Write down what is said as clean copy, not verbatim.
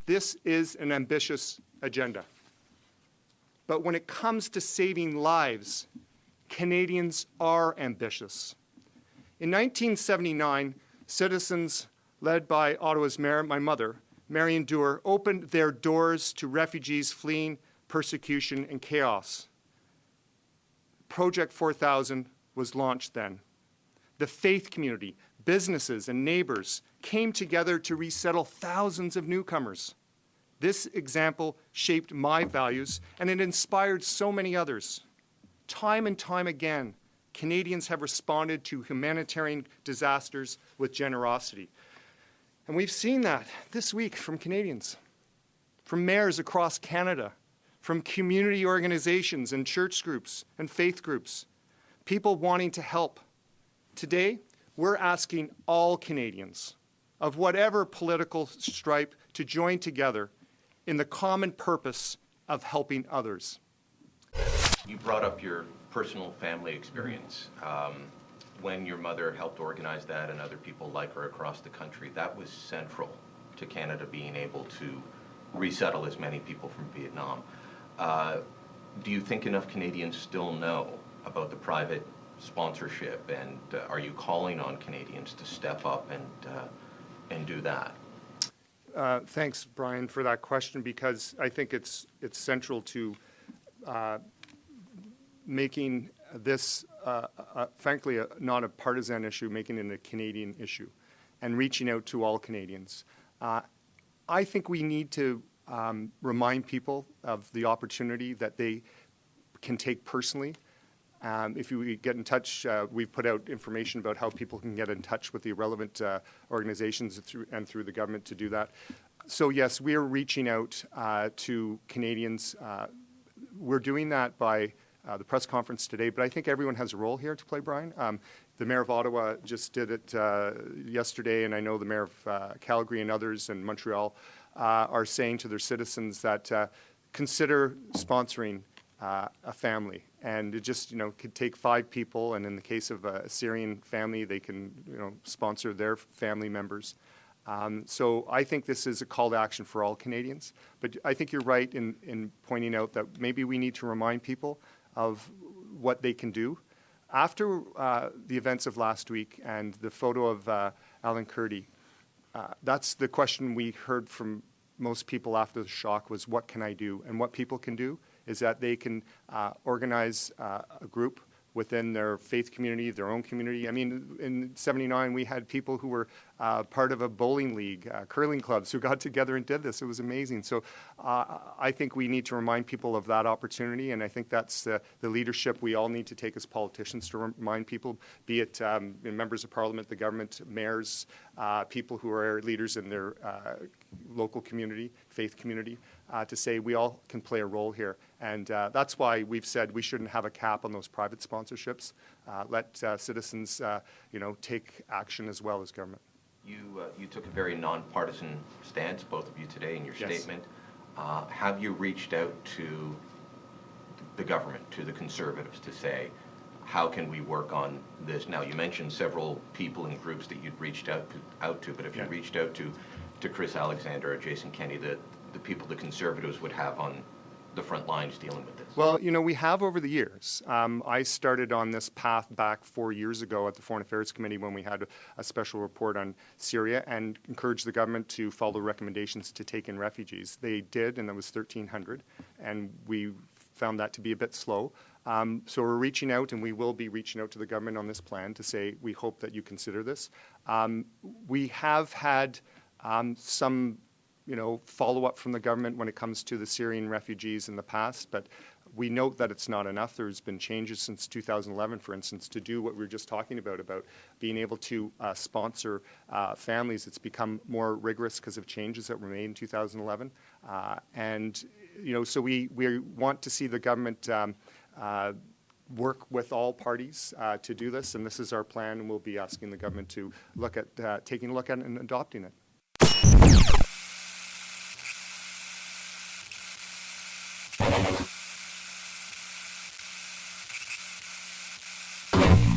This is an ambitious agenda. But when it comes to saving lives, Canadians are ambitious. In 1979, citizens led by Ottawa's mayor, my mother, Marion Dewar, opened their doors to refugees fleeing persecution and chaos. Project 4000 was launched then. The faith community, businesses, and neighbors came together to resettle thousands of newcomers. This example shaped my values, and it inspired so many others. Time and time again, Canadians have responded to humanitarian disasters with generosity. And we've seen that this week from Canadians, from mayors across Canada, from community organizations and church groups and faith groups, people wanting to help. Today, we're asking all Canadians of whatever political stripe to join together in the common purpose of helping others. You brought up your personal family experience. When your mother helped organize that and other people like her across the country, that was central to Canada being able to resettle as many people from Vietnam. Do you think enough Canadians still know about the private sponsorship, and are you calling on Canadians to step up and do that? Thanks, Brian, for that question, because I think it's central to making this, frankly, not a partisan issue, making it a Canadian issue, and reaching out to all Canadians. I think we need to remind people of the opportunity that they can take personally. If you get in touch, we've put out information about how people can get in touch with the relevant organizations through the government to do that. So yes, we are reaching out to Canadians. We're doing that by the press conference today, but I think everyone has a role here to play, Brian. The Mayor of Ottawa just did it yesterday, and I know the Mayor of Calgary and others in Montreal are saying to their citizens that consider sponsoring a family. And it just, could take 5 people, and in the case of a Syrian family, they can, sponsor their family members. So I think this is a call to action for all Canadians. But I think you're right in pointing out that maybe we need to remind people of what they can do. After the events of last week and the photo of Alan Kurdi, that's the question we heard from most people after the shock was, what can I do? And what people can do is that they can organize a group within their faith community, their own community. I mean, in '79, we had people who were part of a bowling league, curling clubs, who got together and did this. It was amazing. So I think we need to remind people of that opportunity, and I think that's the leadership we all need to take as politicians, to remind people, be it members of parliament, the government, mayors, people who are leaders in their local community, faith community, to say we all can play a role here. And that's why we've said we shouldn't have a cap on those private sponsorships. Let citizens, take action as well as government. You took a very nonpartisan stance, both of you today, in your statement. Have you reached out to the government, to the Conservatives, to say, how can we work on this? Now, you mentioned several people and groups that you'd reached out to, but if you reached out to Chris Alexander or Jason Kenney, the people the Conservatives would have on the front lines dealing with this? Well, we have over the years. I started on this path back 4 years ago at the Foreign Affairs Committee when we had a special report on Syria and encouraged the government to follow recommendations to take in refugees. They did, and that was 1,300, and we found that to be a bit slow. So we're reaching out, and we will be reaching out to the government on this plan to say we hope that you consider this. We have had some follow-up from the government when it comes to the Syrian refugees in the past, but we note that it's not enough. There's been changes since 2011, for instance, to do what we were just talking about being able to sponsor families. It's become more rigorous because of changes that were made in 2011. So we want to see the government work with all parties to do this, and this is our plan, and we'll be asking the government to look at taking a look at it and adopting it.